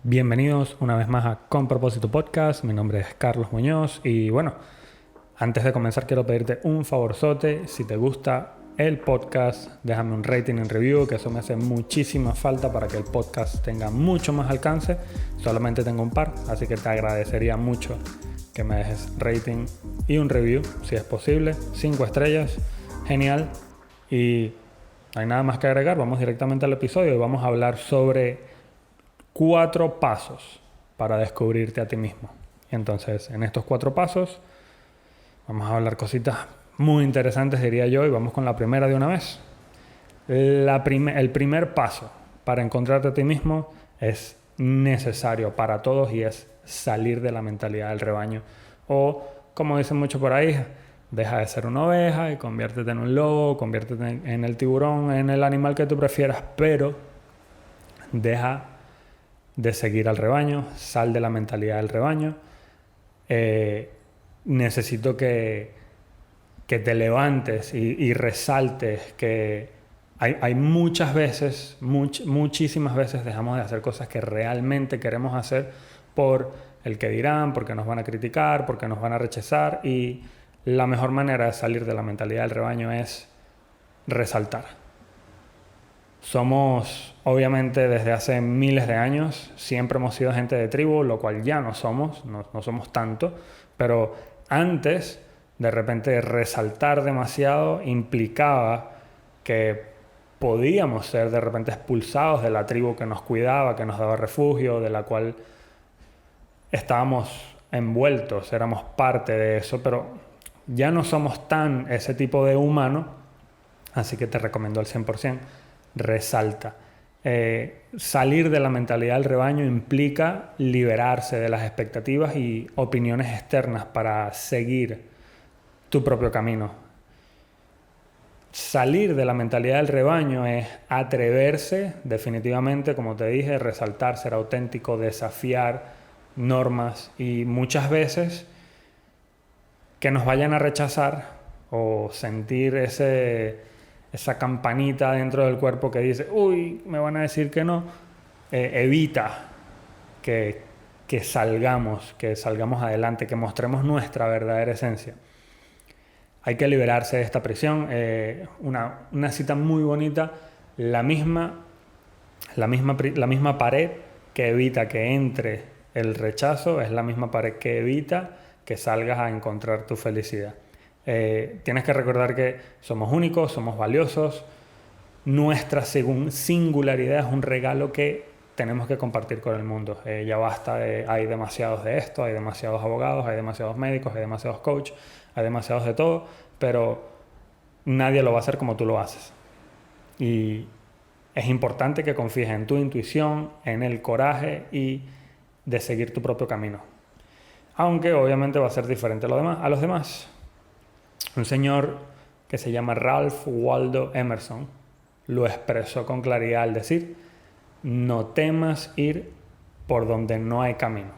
Bienvenidos una vez más a Con Propósito Podcast. Mi nombre es Carlos Muñoz y bueno, antes de comenzar quiero pedirte un favorzote. Si te gusta el podcast, déjame un rating en review, que eso me hace muchísima falta para que el podcast tenga mucho más alcance. Solamente tengo un par, así que te agradecería mucho que me dejes rating y un review, si es posible. 5 estrellas, genial. Y no hay nada más que agregar, vamos directamente al episodio y vamos a hablar sobre 4 pasos para descubrirte a ti mismo. Entonces, en estos 4 pasos vamos a hablar cositas muy interesantes, diría yo, y vamos con la primera de una vez. El primer paso para encontrarte a ti mismo es necesario para todos y es salir de la mentalidad del rebaño. O, como dicen mucho por ahí, deja de ser una oveja y conviértete en un lobo, conviértete en el tiburón, en el animal que tú prefieras, pero deja de seguir al rebaño, sal de la mentalidad del rebaño. Necesito que te levantes y resaltes que hay muchas veces, muchísimas veces dejamos de hacer cosas que realmente queremos hacer por el que dirán, porque nos van a criticar, porque nos van a rechazar, y la mejor manera de salir de la mentalidad del rebaño es resaltar. Somos, obviamente, desde hace miles de años, siempre hemos sido gente de tribu, lo cual ya no somos, no somos tanto, pero antes, de repente, resaltar demasiado implicaba que podíamos ser de repente expulsados de la tribu que nos cuidaba, que nos daba refugio, de la cual estábamos envueltos, éramos parte de eso, pero ya no somos tan ese tipo de humano, así que te recomiendo al 100%. Resalta. Salir de la mentalidad del rebaño implica liberarse de las expectativas y opiniones externas para seguir tu propio camino. Salir de la mentalidad del rebaño es atreverse, definitivamente, como te dije, resaltar, ser auténtico, desafiar normas, y muchas veces que nos vayan a rechazar o sentir esa campanita dentro del cuerpo que dice, uy, me van a decir que no, evita que salgamos adelante, que mostremos nuestra verdadera esencia. Hay que liberarse de esta prisión. Una cita muy bonita, la misma pared que evita que entre el rechazo es la misma pared que evita que salgas a encontrar tu felicidad. Tienes que recordar que somos únicos, somos valiosos. Nuestra singularidad es un regalo que tenemos que compartir con el mundo. Ya basta hay demasiados de esto, hay demasiados abogados, hay demasiados médicos, hay demasiados coaches, hay demasiados de todo, pero nadie lo va a hacer como tú lo haces. Y es importante que confíes en tu intuición, en el coraje y de seguir tu propio camino. Aunque obviamente va a ser diferente a los demás. Un señor que se llama Ralph Waldo Emerson lo expresó con claridad al decir: no temas ir por donde no hay camino,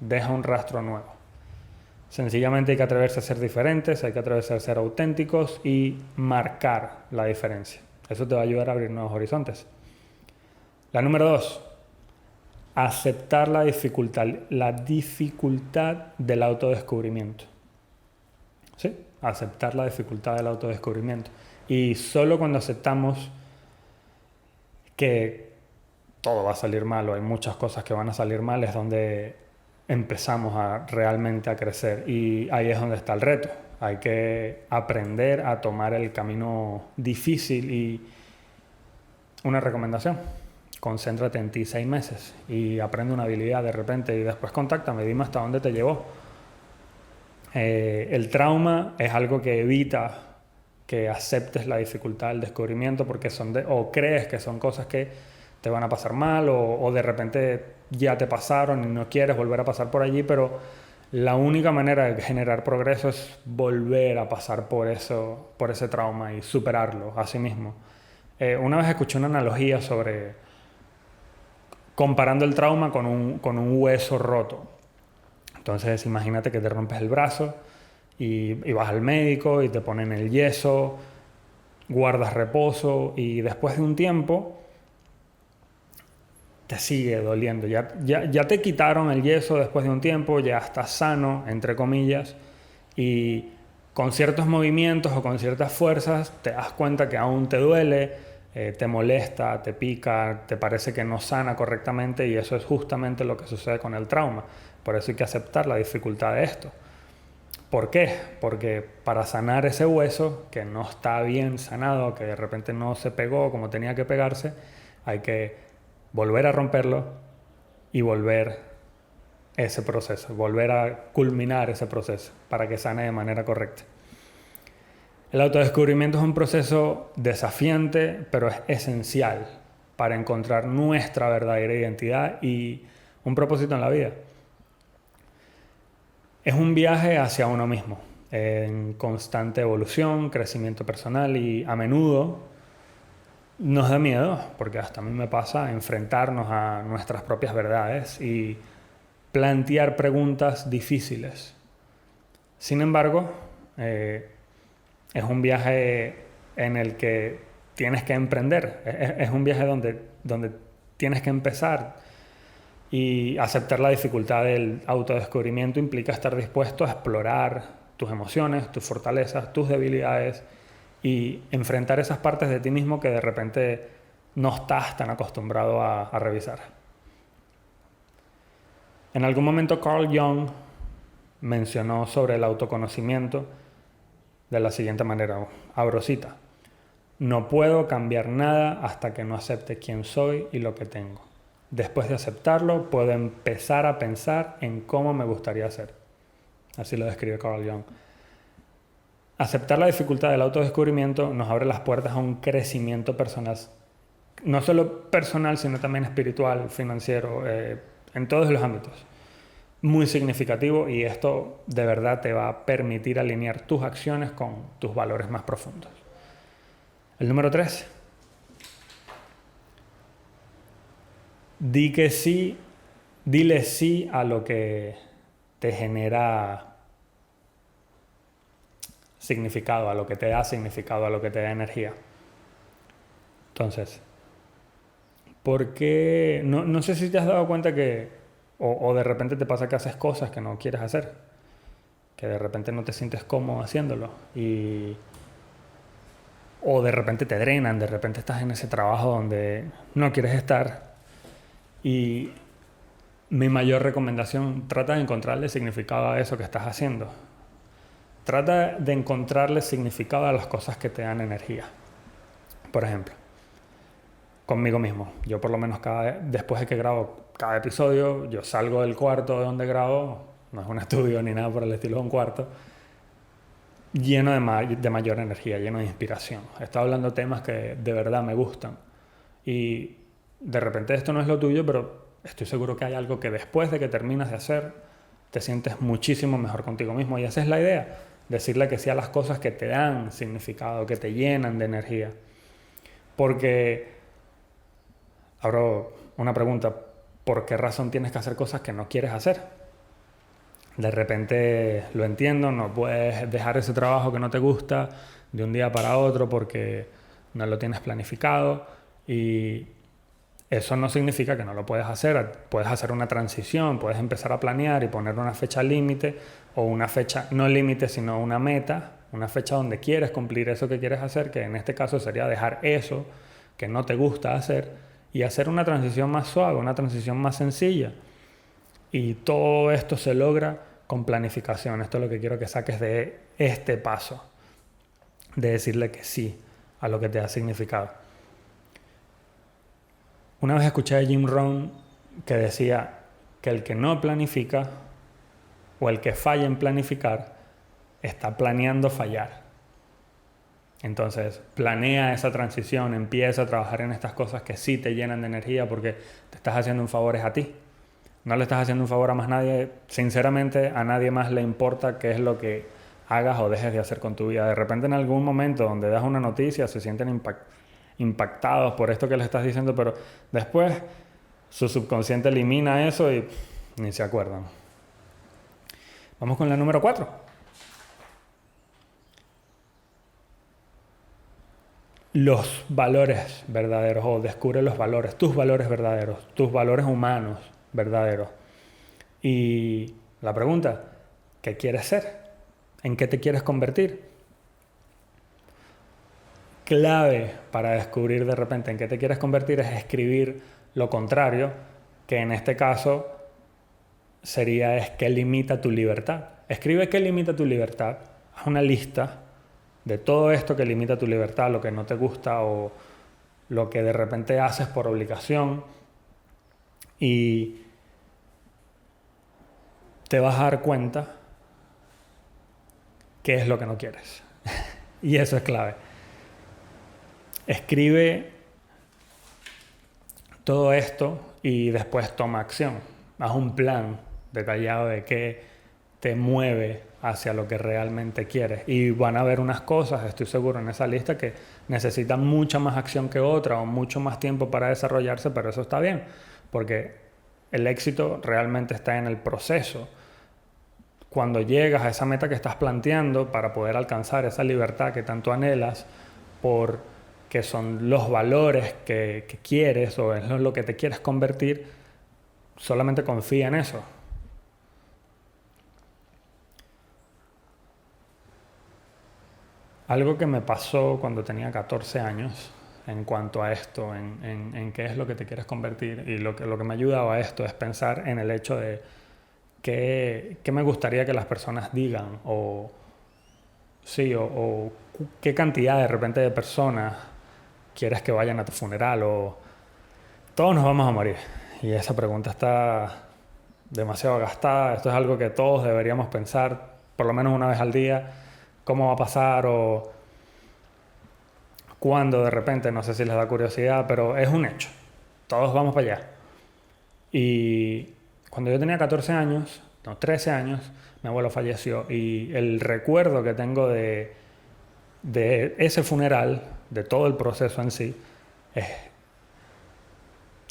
deja un rastro nuevo. Sencillamente hay que atreverse a ser diferentes, hay que atreverse a ser auténticos y marcar la diferencia. Eso te va a ayudar a abrir nuevos horizontes. La número 2, aceptar la dificultad del autodescubrimiento. ¿Sí? Aceptar la dificultad del autodescubrimiento. Y solo cuando aceptamos que todo va a salir mal o hay muchas cosas que van a salir mal es donde empezamos realmente a crecer, y ahí es donde está el reto. Hay que aprender a tomar el camino difícil, y una recomendación: concéntrate en ti 6 meses y aprende una habilidad de repente y después contáctame, dime hasta dónde te llevó. El trauma es algo que evita que aceptes la dificultad del descubrimiento, porque o crees que son cosas que te van a pasar mal, o de repente ya te pasaron y no quieres volver a pasar por allí, pero la única manera de generar progreso es volver a pasar por ese trauma y superarlo a sí mismo. Una vez escuché una analogía sobre comparando el trauma con un hueso roto. Entonces imagínate que te rompes el brazo y vas al médico y te ponen el yeso, guardas reposo, y después de un tiempo te sigue doliendo. Ya te quitaron el yeso después de un tiempo, ya estás sano, entre comillas, y con ciertos movimientos o con ciertas fuerzas te das cuenta que aún te duele, te molesta, te pica, te parece que no sana correctamente, y eso es justamente lo que sucede con el trauma. Por eso hay que aceptar la dificultad de esto. ¿Por qué? Porque para sanar ese hueso que no está bien sanado, que de repente no se pegó como tenía que pegarse, hay que volver a romperlo y volver ese proceso, volver a culminar ese proceso para que sane de manera correcta. El autodescubrimiento es un proceso desafiante, pero es esencial para encontrar nuestra verdadera identidad y un propósito en la vida. Es un viaje hacia uno mismo, en constante evolución, crecimiento personal, y a menudo nos da miedo, porque hasta a mí me pasa, enfrentarnos a nuestras propias verdades y plantear preguntas difíciles. Sin embargo, es un viaje en el que tienes que emprender, es un viaje donde tienes que empezar, y aceptar la dificultad del autodescubrimiento implica estar dispuesto a explorar tus emociones, tus fortalezas, tus debilidades, y enfrentar esas partes de ti mismo que de repente no estás tan acostumbrado a revisar. En algún momento Carl Jung mencionó sobre el autoconocimiento de la siguiente manera, abro cita: no puedo cambiar nada hasta que no acepte quién soy y lo que tengo. Después de aceptarlo, puedo empezar a pensar en cómo me gustaría ser. Así lo describe Carl Jung. Aceptar la dificultad del autodescubrimiento nos abre las puertas a un crecimiento personal, no solo personal, sino también espiritual, financiero, en todos los ámbitos. Muy significativo, y esto de verdad te va a permitir alinear tus acciones con tus valores más profundos. El número 3. Dile sí a lo que te genera significado, a lo que te da significado, a lo que te da energía. Entonces, ¿por qué? No sé si te has dado cuenta que, o de repente te pasa que haces cosas que no quieres hacer, que de repente no te sientes cómodo haciéndolo, o de repente te drenan, de repente estás en ese trabajo donde no quieres estar. Y mi mayor recomendación: trata de encontrarle significado a eso que estás haciendo. Trata de encontrarle significado a las cosas que te dan energía. Por ejemplo, conmigo mismo. Yo por lo menos después de que grabo cada episodio, yo salgo del cuarto de donde grabo, no es un estudio ni nada por el estilo, es un cuarto, lleno de mayor energía, lleno de inspiración. He estado hablando de temas que de verdad me gustan. Y de repente esto no es lo tuyo, pero estoy seguro que hay algo que después de que terminas de hacer, te sientes muchísimo mejor contigo mismo. Y esa es la idea, decirle que sí a las cosas que te dan significado, que te llenan de energía. Porque, abro una pregunta: ¿por qué razón tienes que hacer cosas que no quieres hacer? De repente, lo entiendo, no puedes dejar ese trabajo que no te gusta de un día para otro porque no lo tienes planificado, y eso no significa que no lo puedes hacer. Puedes hacer una transición, puedes empezar a planear y poner una fecha límite, o una fecha no límite, sino una meta, una fecha donde quieres cumplir eso que quieres hacer, que en este caso sería dejar eso que no te gusta hacer y hacer una transición más suave, una transición más sencilla. Y todo esto se logra con planificación. Esto es lo que quiero que saques de este paso, de decirle que sí a lo que te da significado. Una vez escuché a Jim Rohn que decía que el que no planifica, o el que falla en planificar, está planeando fallar. Entonces, planea esa transición, empieza a trabajar en estas cosas que sí te llenan de energía, porque te estás haciendo un favor a ti. No le estás haciendo un favor a más nadie. Sinceramente, a nadie más le importa qué es lo que hagas o dejes de hacer con tu vida. De repente, en algún momento donde das una noticia, se sienten impactados por esto que les estás diciendo, pero después su subconsciente elimina eso y ni se acuerdan. Vamos con la número 4. los valores verdaderos o descubre los valores, tus valores verdaderos, tus valores humanos verdaderos. Y la pregunta, ¿qué quieres ser? ¿En qué te quieres convertir? Clave para descubrir de repente en qué te quieres convertir es escribir lo contrario, que en este caso sería qué limita tu libertad. Escribe qué limita tu libertad, haz una lista de todo esto que limita tu libertad, lo que no te gusta o lo que de repente haces por obligación, y te vas a dar cuenta qué es lo que no quieres. Y eso es clave. Escribe todo esto y después toma acción. Haz un plan detallado de qué te mueve hacia lo que realmente quieres. Y van a haber unas cosas, estoy seguro, en esa lista que necesitan mucha más acción que otra o mucho más tiempo para desarrollarse, pero eso está bien, porque el éxito realmente está en el proceso. Cuando llegas a esa meta que estás planteando para poder alcanzar esa libertad que tanto anhelas, porque son los valores que quieres o es lo que te quieres convertir, solamente confía en eso. Algo que me pasó cuando tenía 14 años en cuanto a esto, en qué es lo que te quieres convertir, y lo que me ha ayudado a esto es pensar en el hecho de qué me gustaría que las personas digan o qué cantidad de repente de personas quieres que vayan a tu funeral, o todos nos vamos a morir. Y esa pregunta está demasiado gastada. Esto es algo que todos deberíamos pensar por lo menos una vez al día. ¿Cómo va a pasar? O cuándo de repente, no sé si les da curiosidad, pero es un hecho. Todos vamos para allá. Y cuando yo tenía 14 años, no, 13 años, mi abuelo falleció. Y el recuerdo que tengo de ese funeral, de todo el proceso en sí, es,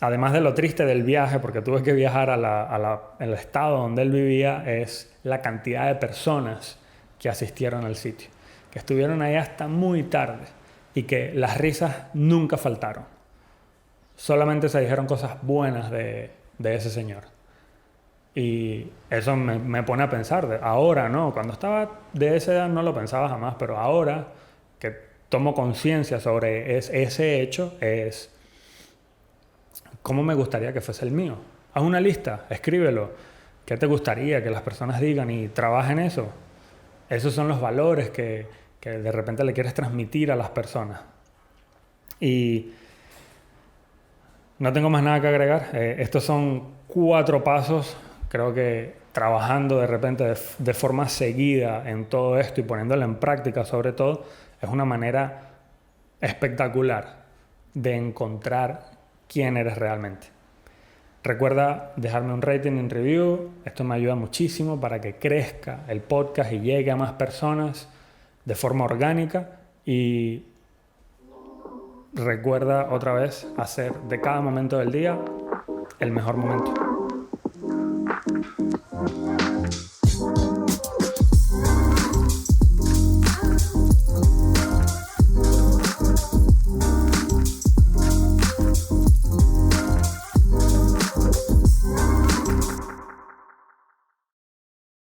además de lo triste del viaje, porque tuve que viajar al estado donde él vivía, es la cantidad de personas que asistieron al sitio, que estuvieron ahí hasta muy tarde y que las risas nunca faltaron. Solamente se dijeron cosas buenas de ese señor. Y eso me pone a pensar, ahora, ¿no? Cuando estaba de esa edad no lo pensaba jamás, pero ahora que tomo conciencia sobre ese hecho, es cómo me gustaría que fuese el mío. Haz una lista, escríbelo. ¿Qué te gustaría que las personas digan? Y trabaja en eso. Esos son los valores que de repente le quieres transmitir a las personas. Y no tengo más nada que agregar. Estos son 4 pasos. Creo que trabajando de repente de forma seguida en todo esto y poniéndolo en práctica sobre todo, es una manera espectacular de encontrar quién eres realmente. Recuerda dejarme un rating en review. Esto me ayuda muchísimo para que crezca el podcast y llegue a más personas de forma orgánica. Y recuerda otra vez hacer de cada momento del día el mejor momento.